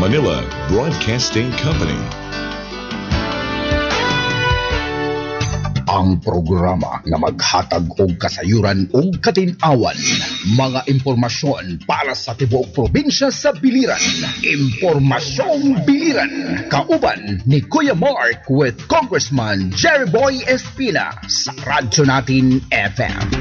Manila Broadcasting Company. Ang programa nga maghatag og kasayuran ug katin-awan, mga impormasyon para sa tibuok probinsya sa Biliran. Impormasyong Biliran, kauban ni Kuya Mark with Congressman Jerry Boy Espina sa Radyo Natin FM.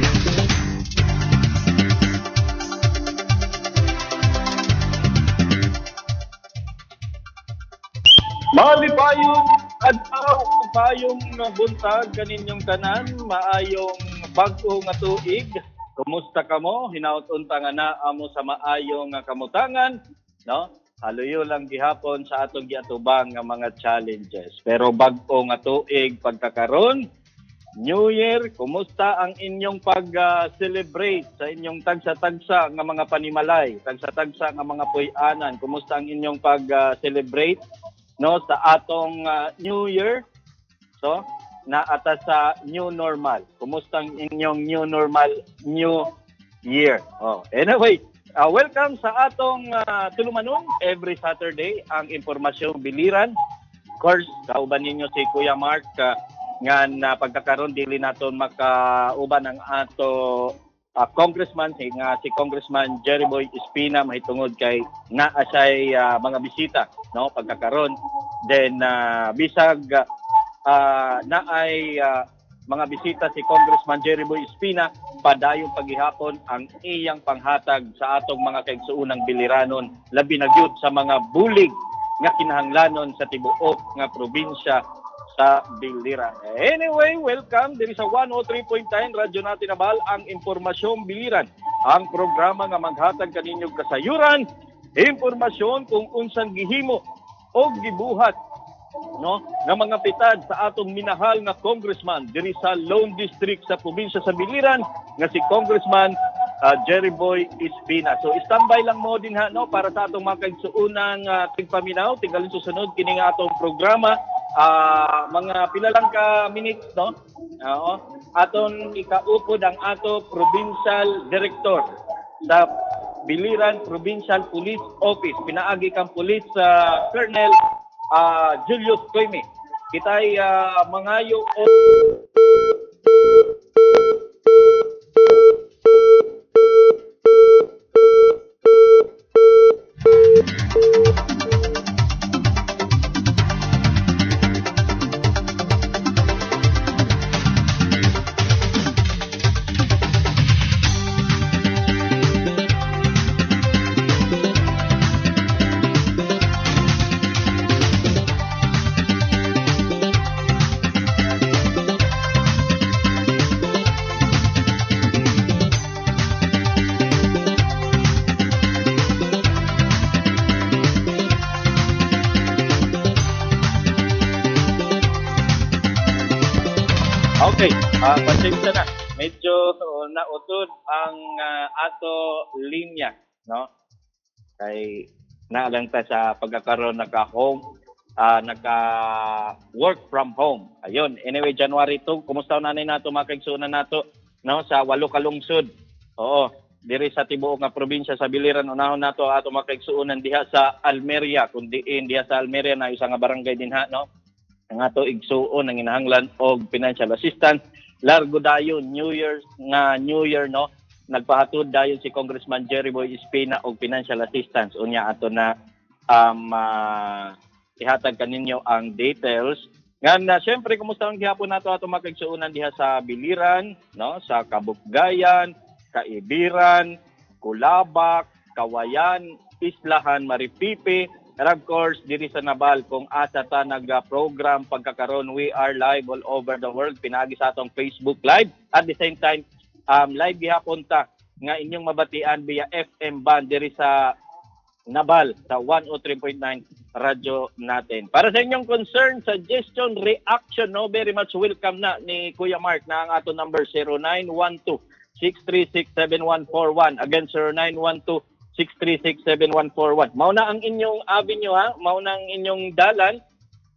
Malipayong adlaw, payong buntag kaninyong tanan, maayong bag-o nga tuig. Kumusta kamo? Hinaut-unta nga na amo sa maayong kamutangan, no? Haluyo lang gihapon sa atong giatubang nga mga challenges. Pero bag-o nga tuig pagkakaron, New Year, kumusta ang inyong pag-celebrate sa inyong tagsa-tagsa nga mga panimalay, tagsa-tagsa nga mga puy-anan? Kumusta ang inyong pag-celebrate? No, sa atong New Year, so naata sa new normal. Kumusta ang inyong new normal, new year? Oh, anyway, welcome sa atong tulumanon every Saturday ang Impormasyong Biliran. Of course, kauban ninyo si Kuya Mark nga na pagkakaroon dili naton makauban ang ato congressman si Congressman Jerry Boy Espina mahitungod kay naa siya'y mga bisita, no, pagkakaroon. Then bisag naay mga bisita si Congressman Jerry Boy Espina, padayong paghihapon ang iyang panghatag sa atong mga kaigsuunang Biliranon, labi na gyud sa mga bulig nga kinahanglanon sa tibuok nga probinsya sa Biliran. Anyway, welcome diri sa 103.9 Radyo Natin Abal, ang Impormasyong Biliran, ang programa nga maghatag kaninyong kasayuran, impormasyon kung unsang gihimo o gibuhat, no, nga mga pitad sa atong minahal nga congressman diri sa Lone District sa probinsya sa Biliran nga si Congressman Jerry Boy Espina. So standby lang mo din ha, no, para sa atong mga kaigsuunang tigpaminaw, tinggalin susunod kini nga atong programa. Mga pila lang ka minutes, no? Aton ikaupod ang ato provincial director sa Biliran Provincial Police Office, pinaagi kang police Colonel Julius Coime. Kitay mangayo pasensya na. Medyo nautod ang ato linya, no? Kay naalang ta sa pagkakaroon naka-work from home. Ayun. Anyway, January 2, kumusta nanay nato mga kaigsuunan nato, no, sa 8 ka lungsod. Oo, diri sa tibuok nga probinsya sa Biliran, unahon nato ato mga kaigsuunan diha sa Almeria, kundi diha sa Almeria na isa nga barangay dinha, no? Ang ato igsuon ang hinahanglan og financial assistance. Largo dayon New Year, no, nagpahatod dayon si Congressman Jerry Boy Espina og financial assistance. Unya ato na ihatag kaninyo ang details. Nga syempre kumusta ang gihapon nato ato mga kaigsuonan diha sa Biliran, no, sa Kabukgayan, Kaibiran, Kulabak, Kawayan, Islahan, Maripipi, and of course, diri sa Nabal, kung asa ta nag-program pagkakaroon, we are live all over the world. Pinagi sa atong Facebook Live. At the same time, live gihapon ta nga inyong mabatian via FM band diri sa Nabal, sa 103.9 Radyo Natin. Para sa inyong concern, suggestion, reaction, no, very much welcome na ni Kuya Mark na ang ato number 0912-636-7141. Again, 0912-636-7141. Mauna ang inyong avenue, ha? Mauna ang inyong dalan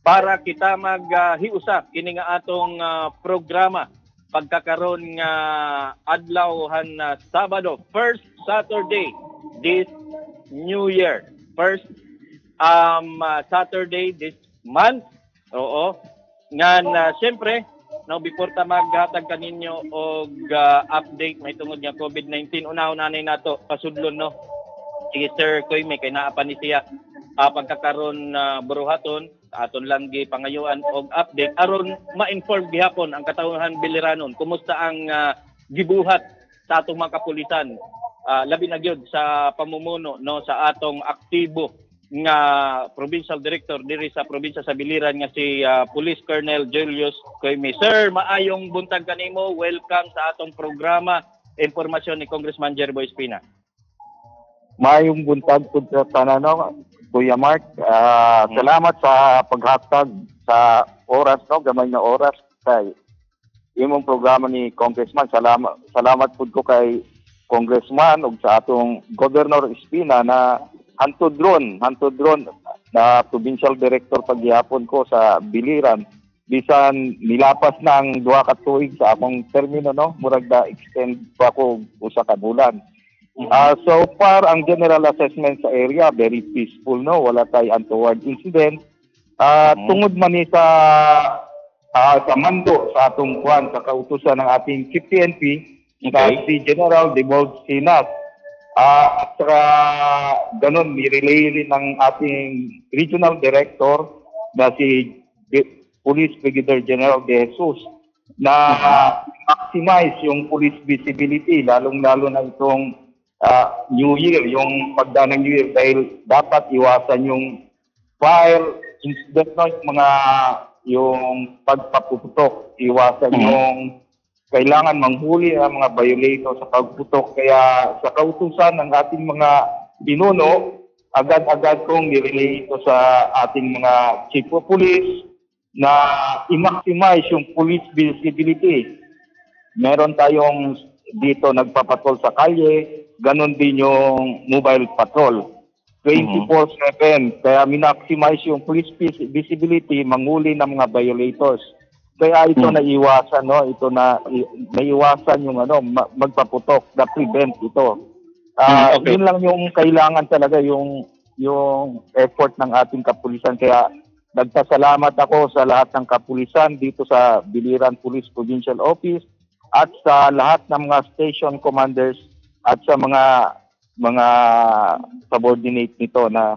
para kita maghiusap kini nga atong programa pagkakaroon nga adlawhan na Sabado, first Saturday this New Year. First Saturday this month. Oo. Ngan siyempre, no, before ta maghatag kaninyo og update may tungod nga COVID-19, una-unanay nato pasudlon, no. Sige Sir Koy, may kay naa pa ni siya pagkakaroon buruhaton aton lang gi pangayuan og update aron ma-inform gihapon ang katawhan biliranon kumusta ang gibuhat sa atong mga kapulisan, labi na gyud sa pamumuno, no, sa atong aktibo nga provincial director diri sa probinsya sa Biliran nga si Police Colonel Julius Coyme. Sir, maayong buntag kanimo. Welcome sa atong programa. Impormasyon ni Congressman Jerboy Espina. Maayong buntag po sa tanano, Kuya Mark. Salamat sa paghatag sa oras, no, gamay na oras kay imong programa ni Congressman. Salamat po ko kay Congressman ug sa atong Governor Espina na hantod ron na provincial director pagyapon ko sa Biliran. Bisan nilapas na ang 2 ka tuig sa akong termino, no, murag da extend pa ko usa ka bulan. So far, ang general assessment sa area, very peaceful, no? Wala tayo untoward incident. Tungod man ni sa mando sa atong kwan, sa kautusan ng ating Chief PNP, si General Debold Sinas. At saka ganun, nirelay rin ng ating regional director na si Police Brigadier General De Jesus na maximize yung police visibility, lalong-lalo na itong New Year, yung pagdaan ng New Year, dahil dapat iwasan yung fire incident, no, yung pagpaputok, iwasan yung kailangan manghuli ang mga violator sa pagputok. Kaya sa kautusan ng ating mga pinuno, agad-agad kong nirelay ito sa ating mga chief of police na i-maximize yung police visibility. Meron tayong dito nagpapatol sa kalye, ganon din yung mobile patrol. 24/7, kaya minaximize yung police visibility, manghuli ng mga violators. Kaya ito naiwasan, no, ito na naiwasan yung magpaputok, na prevent ito. Yun lang yung kailangan talaga, yung effort ng ating kapulisan. Kaya nagpasalamat ako sa lahat ng kapulisan dito sa Biliran Police Provincial Office at sa lahat ng mga station commanders at sa mga subordinate nito na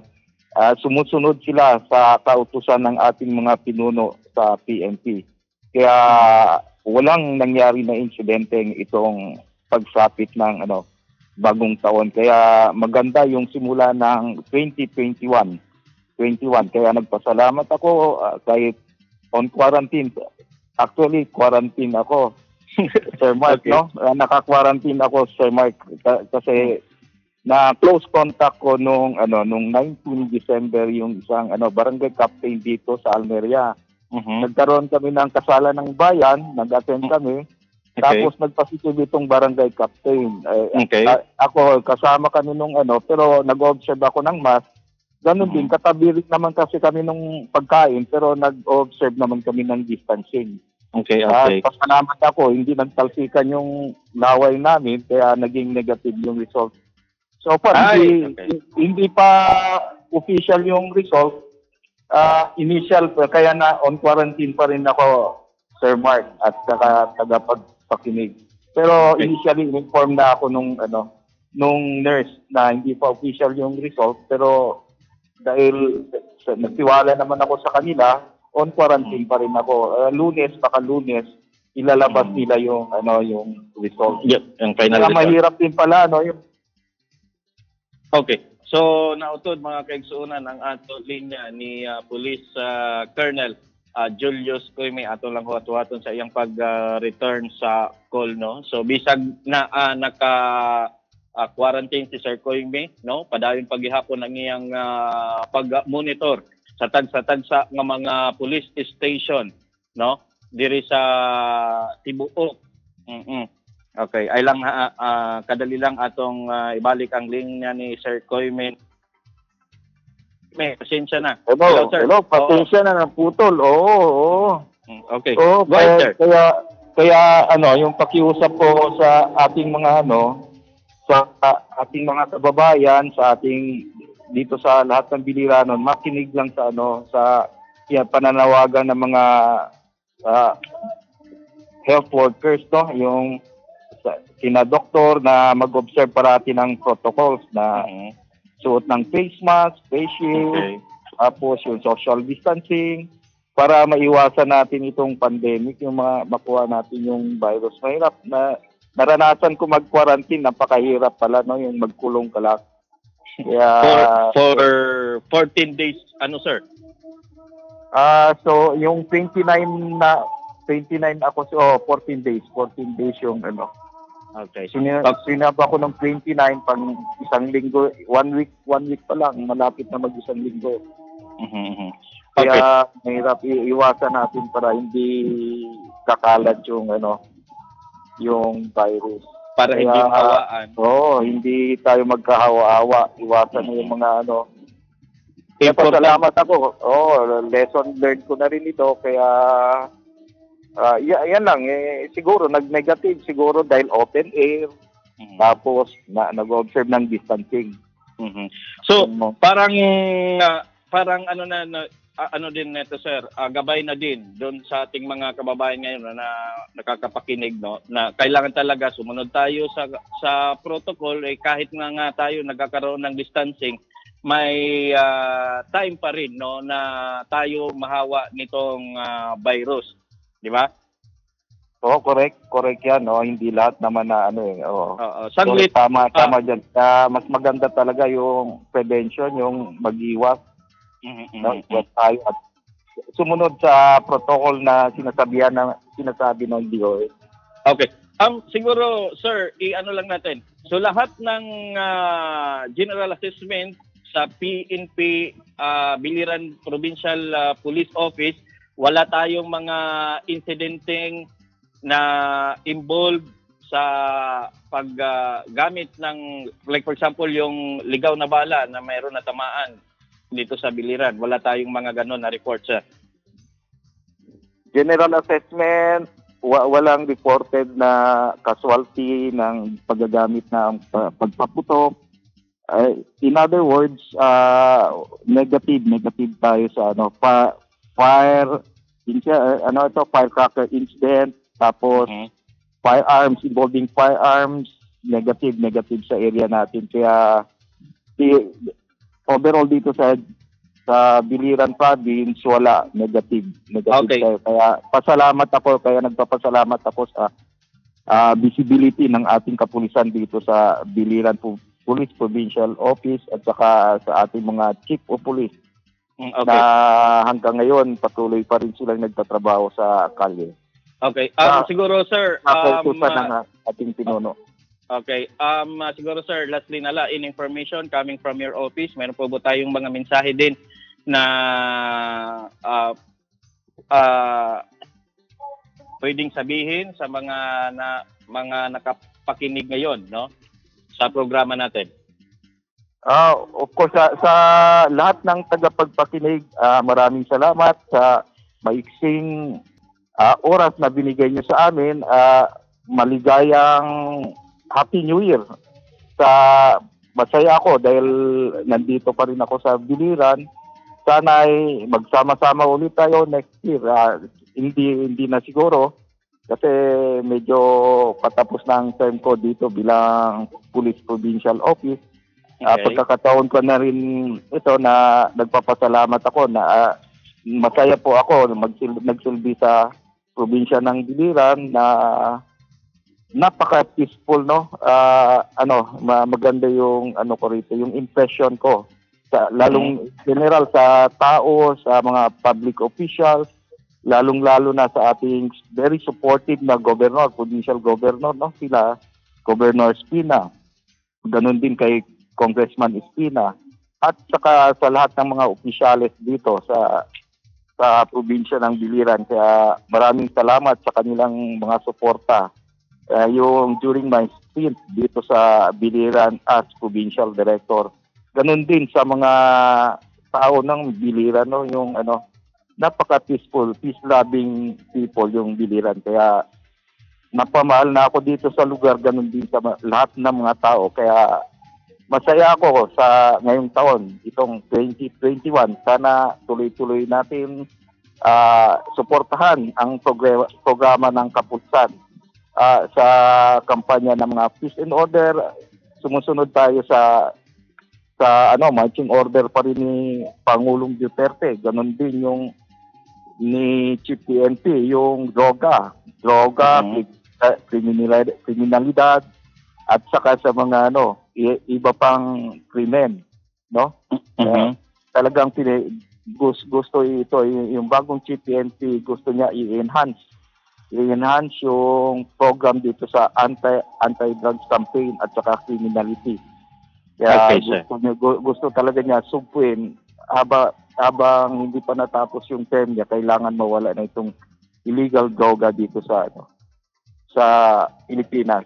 sumusunod sila sa kautusan ng ating mga pinuno sa PNP. Kaya walang nangyari na insidente itong pagsapit ng bagong taon. Kaya maganda yung simula ng 2021. Kaya nagpasalamat ako kahit on quarantine. Actually, quarantine ako, Sir Mark, okay. No? Naka-quarantine ako, Sir Mark, kasi na close contact ko nung 19 December yung isang barangay captain dito sa Almeria. Nagkaroon kami ng kasala ng bayan, nag-attend kami. Okay. Tapos nagpositive itong barangay captain. Ako kasama kami nung pero nag-observe ako ng mask. Ganun din, katabi rin naman kasi kami nung pagkain, pero nag-observe naman kami ng distancing. Okay. Pasalamat ako, hindi nagtalsikan yung laway namin, kaya naging negative yung result. So far, hindi pa official yung result. Initial, kaya na on quarantine pa rin ako, Sir Mark, at tagapagpakinig. Pero initially, informed na ako nung nurse na hindi pa official yung result, pero dahil nagtiwala naman ako sa kanila, on quarantine pa rin ako. Lunes, ilalabas nila yung result. Yep, yung final result. Mahirap din pala, yung... Okay. So, nautod mga kaigsuunan ang ato linya ni Police Colonel Julius Coyme, ato lang huwat-huwaton sa iyang pag-return sa call, no? So, bisag na quarantine si Sir Coyme, no? Padayon paghihapon ang iyang pag-monitor sa tagsa ng mga police station, no? Diri sa Tibuok. Okay, ay lang kadali lang atong ibalik ang linya ni Sir Coyme. May pasensya na. Hello, sir. Hello, pasensya na naputol. Oo. Okay. Go ahead, sir. Kaya yung pakiusap ko sa ating mga sa ating mga kababayan, sa ating dito sa lahat ng biliranon, makinig lang sa sa pananawagan ng mga health workers, no, yung kina doktor na mag-observe parati ng protocols na suot ng face mask, face shield, tapos yung social distancing para maiwasan natin itong pandemic, yung makuha natin yung virus. Mahirap na naranasan ko mag-quarantine, napakahirap pala, no, yung magkulong ka lang. For 14 days, ano sir? So yung 29 ako, 14 days yung ano. Okay. Sinab ako ng 29 pang isang linggo, 1 week pa lang, malapit na mag-isang linggo. Okay. Kaya mahirap iwasan natin para hindi kakalat yung yung virus. Para hindi mahawaan. Hindi tayo magkahawa-hawa. Iwasan yung mga Kaya pasalamat ako. Lesson learned ko na rin ito. Kaya, yan lang. Siguro, nag-negative. Siguro dahil open air. Tapos, nag-observe ng distancing. So, parang ano din neto sir, gabay na din doon sa ating mga kababayan ngayon na nakakapakinig, no, na kailangan talaga sumunod tayo sa protocol, kahit nga tayo nagkakaroon ng distancing, may time pa rin, no, na tayo mahawa nitong virus, di ba? Correct yan, no, hindi lahat naman na saglit, tama diyan. Mas maganda talaga yung prevention, yung mag-iwas. Tayo at sumunod sa protocol na sinasabi ng DOH. Okay. Siguro, sir, i-ano lang natin. So, lahat ng general assessment sa PNP Biliran Provincial Police Office, wala tayong mga incidenteng na involved sa paggamit ng, like for example, yung ligaw na bala na mayroon na tamaan dito sa Biliran. Wala tayong mga ganon na report, sir. General assessment, walang reported na casualty ng paggagamit ng pagpaputok. In other words, negative tayo sa firecracker incident, tapos firearms, involving firearms, negative sa area natin. Kaya overall dito sa Biliran Province, wala, negative okay. Tayo. Kaya nagpapasalamat ako sa visibility ng ating kapulisan dito sa Biliran Police Provincial Office at saka sa ating mga chief of police na hanggang ngayon patuloy pa rin silang nagtatrabaho sa kalye. Okay. Siguro sir, ng ating pinuno. Okay. Siguro sir, lastly in information coming from your office, meron po ba tayong mga mensahe din na pwedeng sabihin sa mga nakapakinig ngayon, no, sa programa natin? Of course, sa lahat ng tagapagpakinig, maraming salamat sa maiksing oras na binigay niyo sa amin. Maligayang Happy New Year. Masaya ako dahil nandito pa rin ako sa Biliran. Sana ay magsama-sama ulit tayo next year. Hindi na siguro kasi medyo patapos na ang term ko dito bilang Police Provincial Office. Pagkakataon ko na rin ito na nagpapasalamat ako na masaya po ako nagsilbi sa probinsya ng Biliran na napaka-peaceful, no? Maganda yung ko rito, yung impression ko lalong general sa tao, sa mga public officials, lalong-lalo na sa ating very supportive na governor, provincial governor, no? Sila Governor Espina. Ganun din kay Congressman Espina at saka sa lahat ng mga opisyales dito sa probinsya ng Biliran. Kaya maraming salamat sa kanilang mga suporta. Yung during my stint dito sa Biliran as Provincial Director. Ganun din sa mga tao ng Biliran, no, yung napaka-peaceful, peace-loving people yung Biliran. Kaya napamahal na ako dito sa lugar, ganun din sa lahat ng mga tao. Kaya masaya ako sa ngayong taon, itong 2021. Sana tuloy-tuloy natin suportahan ang programa ng Kapusan sa kampanya ng mga peace and order. Sumusunod tayo sa marching order pa rin ni Pangulong Duterte. Ganon din yung ni Chief PNP, yung droga, kriminalidad, at saka sa mga iba pang krimen, no? Talagang gusto ito yung bagong Chief PNP, gusto niya i-enhance yung program dito sa anti-drugs campaign at saka criminality. Kaya gusto talaga niya sugpuin habang hindi pa natapos yung term niya, kailangan mawala na itong illegal droga dito sa Pilipinas.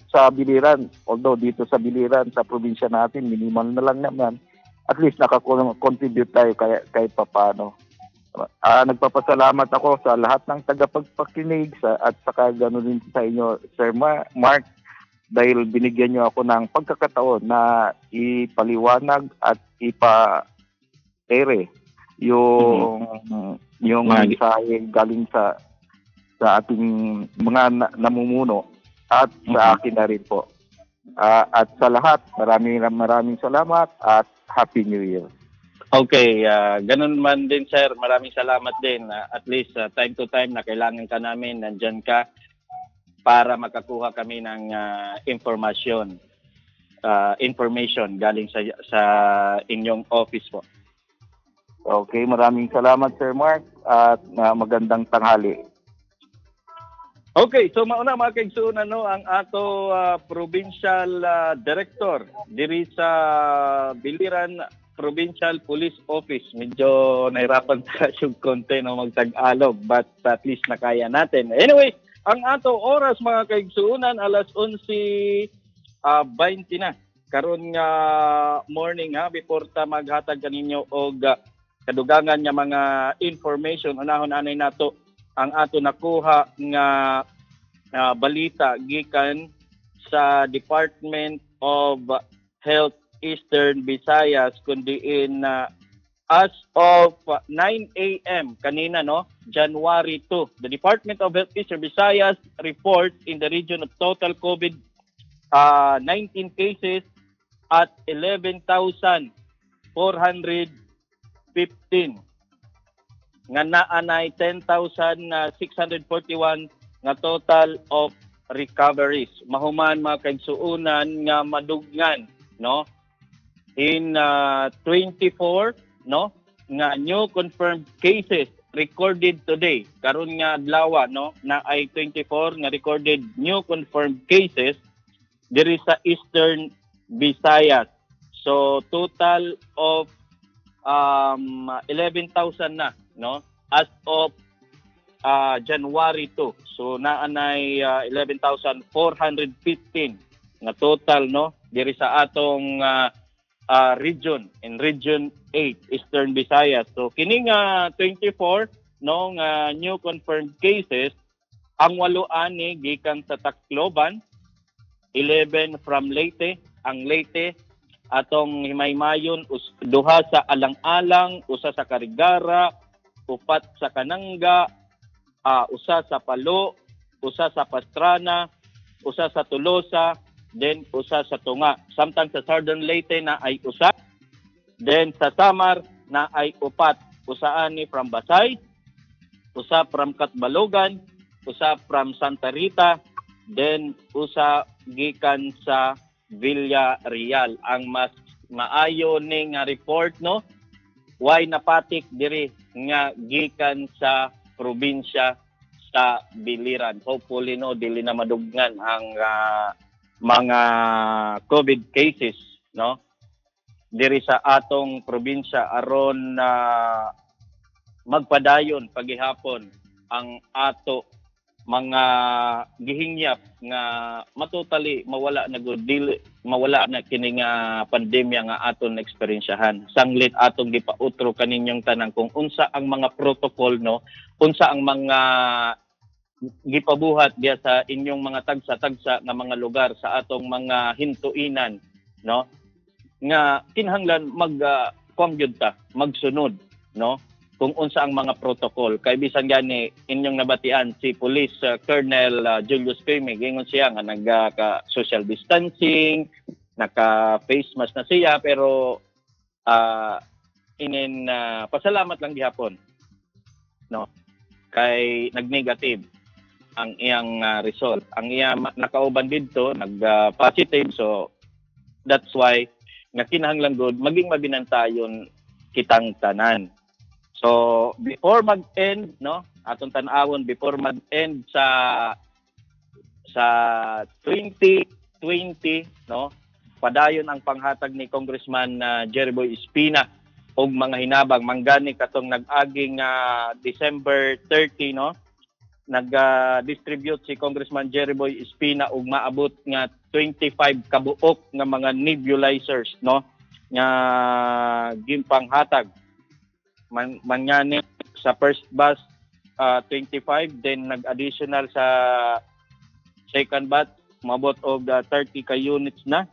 Sa Biliran, although dito sa Biliran, sa probinsya natin, minimal na lang naman, at least nakakontribute tayo kahit papano. Nagpapasalamat ako sa lahat ng tagapagpakinig at saka gano'n din sa inyo, Sir Mark, dahil binigyan niyo ako ng pagkakataon na ipaliwanag at yung mensahe galing sa ating mga namumuno at sa akin na rin po. At sa lahat, maraming salamat at Happy New Year. Okay, ganun man din, sir. Maraming salamat din. At least time to time na kailangan ka namin, nandyan ka para makakuha kami ng information galing sa inyong office po. Okay, maraming salamat, Sir Mark, at magandang tanghali. Okay, so mauna mga kaigsuon ang ato provincial director diri sa Biliran Provincial Police Office. Medyo nahirapan sa yung konti magtag-alog, but at least nakaya natin. Anyway, ang ato oras mga kaigsuunan, alas 11:20 na. Karon nga morning before ta maghatag kaninyo og kadugangan nga mga information, unahon anay nato ang ato nakuha nga balita gikan sa Department of Health Eastern Visayas, kundiin as of 9 a.m. kanina, January 2, the Department of Health Eastern Visayas reports in the region of total COVID-19 cases at 11,415. Nga naanay 10,641 nga total of recoveries. Mahuman mga kaigsuunan nga madugnan, in 24, nga new confirmed cases recorded today. Karon nga adlaw, na ay 24 nga recorded new confirmed cases diri sa Eastern Visayas. So total of 11,000 na, as of January 2. So naanay 11,415 nga total, diri sa atong region, in Region 8, Eastern Visayas. So kining 24 nga new confirmed cases, ang 8 ani gikan sa Tacloban, 11 from Leyte. Ang Leyte atong himaymayon, 2 sa Alang-alang, 1 sa Carigara, 4 sa Kananga, 1 sa Palo, 1 sa Pastrana, 1 sa Tolosa, then 1 sa Tunga. Samtang sa Southern Leyte na ay 1. Then sa Samar na ay 4. Usa ani from Basay, 1 from Catbalogan, 1 from Santa Rita, then 1 gikan sa Villarreal. Ang mas maayo ning report, why napatik diri nga gikan sa probinsya sa Biliran. Hopefully dili na madugnan ang mga COVID cases, diri sa atong probinsya aron magpadayon paghihapon ang ato mga gihingyap nga matotally mawala na kini nga pandemya nga aton eksperyensyahan. Sanglit atong gipautro kaninyong tanan kung unsa ang mga protocol, unsa ang mga gipabuhat diya sa inyong mga tagsa-tagsa nga mga lugar sa atong mga hintuinan, no, nga kinahanglan magsunod, no, kung unsa ang mga protocol. Kay bisan gani inyong nabatian si Police Colonel Julius Pime, gingon siya nga nagka-social distancing, naka-face mask na siya, pero pasalamat lang gihapon, no, kay nag-negative ang iyang result. Ang iya nakauban dito nag-positive, so that's why nga kinahanglan gud maging mabinantayon kitang tanan. So before mag-end, no, atong tan-awon before mag-end sa 2020, no, padayon ang panghatag ni Congressman Jerry Boy Espina og mga hinabang manggani katong nag-aging December 30, no, nag-distribute si Congressman Jerry Boy Espina og maabot nga 25 kabuok nga mga nebulizers, no, nga ginpanghatag mangani sa first batch 25, then nag-additional sa second batch mabot og 30 ka units na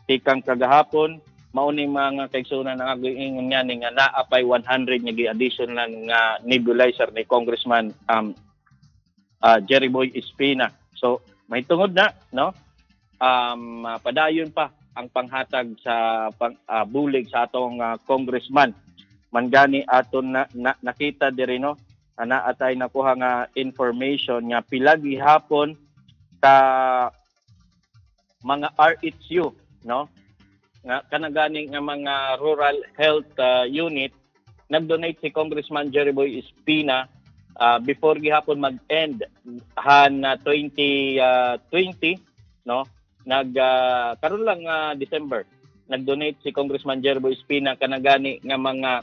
tikang kagahapon. Mauni mga kaigsunan ang agingon niya nga naapay 100 nga gi-additional nga nebulizer ni Congressman Jerry Boy Espina. So may tungod na, no, padayon pa ang panghatag sa bulig sa atong congressman. Mangani aton nakita diri, no, ana atay nakuha nga information nga pila gihapon ka mga RHU, no, nga kanagani nga mga rural health unit nag-donate si Congressman Jerry Boy Espina before gihapon mag-end han 2020, no, karon lang December nag-donate si Congressman Jerry Boy Espina kanagani nga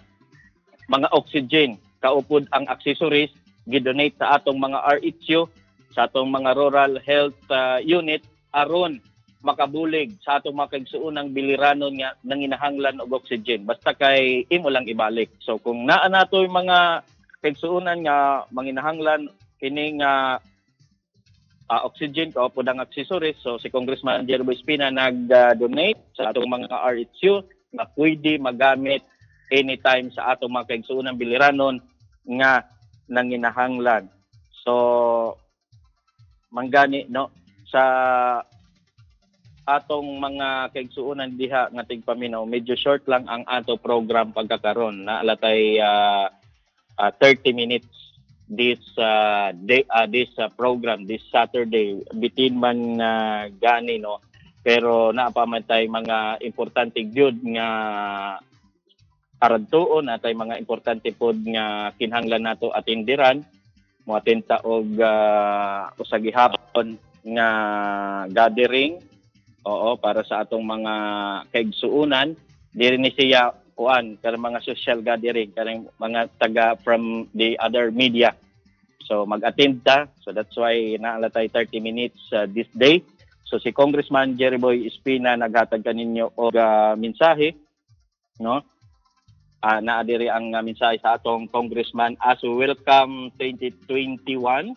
mga oxygen, kaupod ang accessories, gidonate sa atong mga RHU, sa atong mga rural health unit aron makabulig sa atong mga kaigsuonang biliranon nga nanginahanglan og oxygen. Basta kay imo lang ibalik. So kung naa nato yung mga kaigsuonan nga manginahanglan kining oxygen, kaupod ang accessories, so si Congressman Jerry Boy Espina nag-donate sa atong mga RHU na pwede magamit anytime sa atong mga kaigsuonang biliranon nga nanginahanglan. So manggani, no, sa atong mga kaigsuonan diha nga tigpaminaw, medyo short lang ang ato program pagkakaron. Naalatay 30 minutes this program this Saturday, bitin man gani, no, pero naapamantay mga importante gyud nga aradtuon, atay mga importante pod nga kinahanglan nato atindiran, moattend ta og usagihapon nga gathering, oo, para sa atong mga kaigsuonan. Diri ni siya kuan kay mga social gathering kay mga taga from the other media, so mag-attend ta. So that's why naalatay 30 minutes this day. So si Congressman Jerry Boy Espina naghatag kaninyo og mensahe, no, naadiri ang mensahe sa atong congressman as we welcome 2021.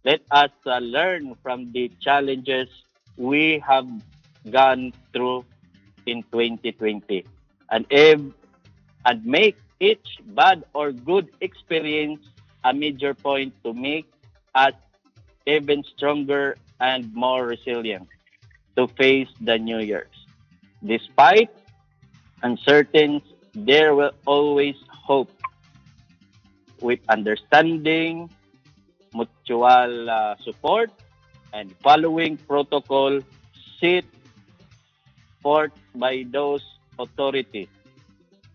Let us learn from the challenges we have gone through in 2020 and make each bad or good experience a major point to make us even stronger and more resilient to face the new years. Despite uncertainty, there will always hope. With understanding, mutual support, and following protocol set forth by those authorities,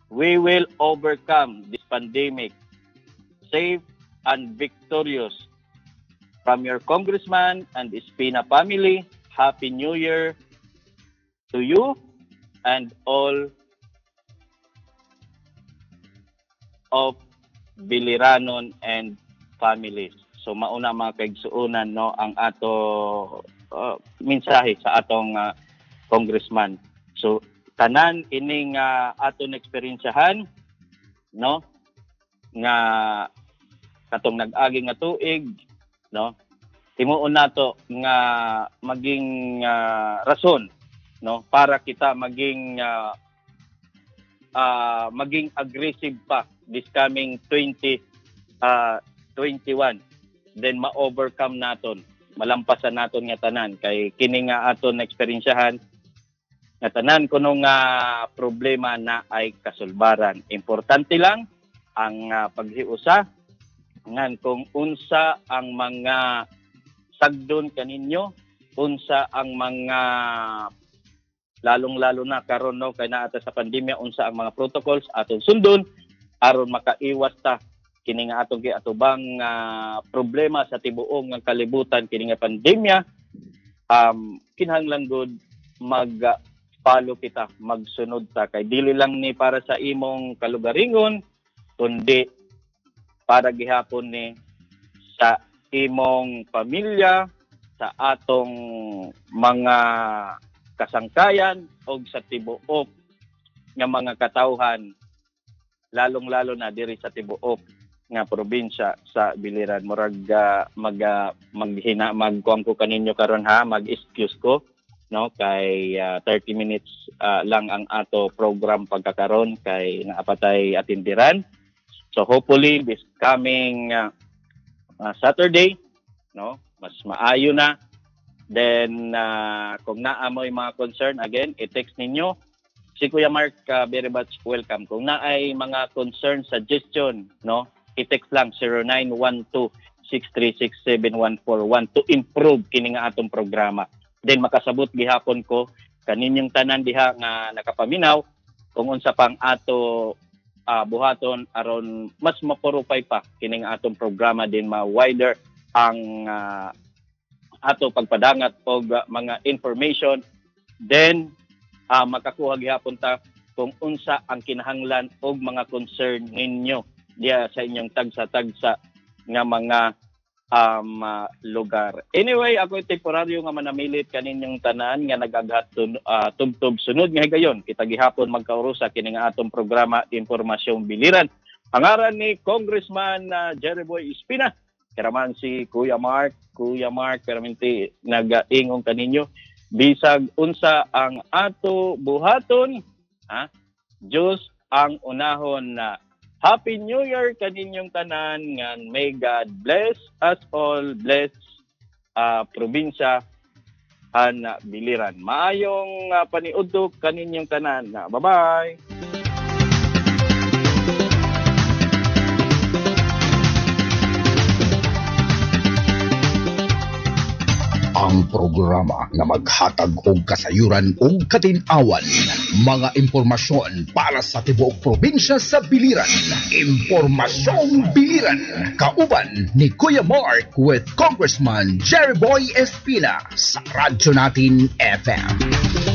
we will overcome this pandemic safe and victorious. From your Congressman and Espina family, Happy New Year to you and all of Biliranon and families. So mauna mga kaigsuonan, no, ang ato mensahe sa atong congressman. So tanan ining aton eksperyensyahan, no, nga katong nag-agi nga tuig no? Timuon nato nga maging rason, no, para kita maging aggressive pa this coming 2021. Then ma-overcome naton, malampasan naton nga tanan kay kini nga aton na eksperyensyahan nga tanan kuno nga problema na ay kasulbaran. Importante lang ang paghiusa ngan kung unsa ang mga sagdon kaninyo, unsa ang mga lalong-lalo na karon no kay naa ta sa pandemya, unsa ang mga protocols aton sundon aron makaiwas ta kini nga atong giatubang problema sa tibuok nga kalibutan kini nga pandemya. Kinahanglan gud mag-follow kita, magsunod ta kay dili lang ni para sa imong kalugaringon kundi para gihapon ni sa imong pamilya, sa atong mga kasangkayan o sa tibuok nga mga katawhan, lalong-lalo na diri sa tibuok nga probinsya sa Biliran. Murag magkuang ko kaninyo karon ha, mag-excuse ko, no, kay 30 minutes lang ang ato program pagkakaron kay naapatay atindiran. So hopefully this coming Saturday, no, mas maayo na. Then kung naa mo yung mga concern, again, i-text ninyo. Si Kuya Mark, very much welcome. Kung naay mga concern, suggestion, no, i-text lang 0912-6367141 to improve kini nga atong programa. Then makasabot gihapon ko kaninyong tanan diha nga nakapaminaw kung unsa pang ato buhaton aron mas mapurupay pa kini nga atong programa, din ma-wider ang ato pagpadangat og mga information. Then makakuha gihapon ta kung unsa ang kinahanglan og mga concern ninyo diya sa inyong tagsa-tagsa nga mga lugar. Anyway, ako temporaryo nga manamilit kaninyong tanan nga nagaghat tubtob sunod nga higayon kita gihapon magkaurusa kini nga atong programa Impormasyong Biliran. Pangaran ni Congressman Jerry Boy Espina, karaman si Kuya Mark permanente nagaingong kaninyo bisag unsa ang ato buhaton, Diyos ang unahon na Happy New Year kaninyong tanan, nga may God bless us all, bless probinsya an Biliran. Maayong paniudto kaninyong tanan. Bye-bye. Ang programa nga maghatag og kasayuran ug katin-awan, mga impormasyon para sa tibuok probinsya sa Biliran. Impormasyong Biliran, kauban ni Kuya Mark with Congressman Jerry Boy Espina sa Radyo Natin FM.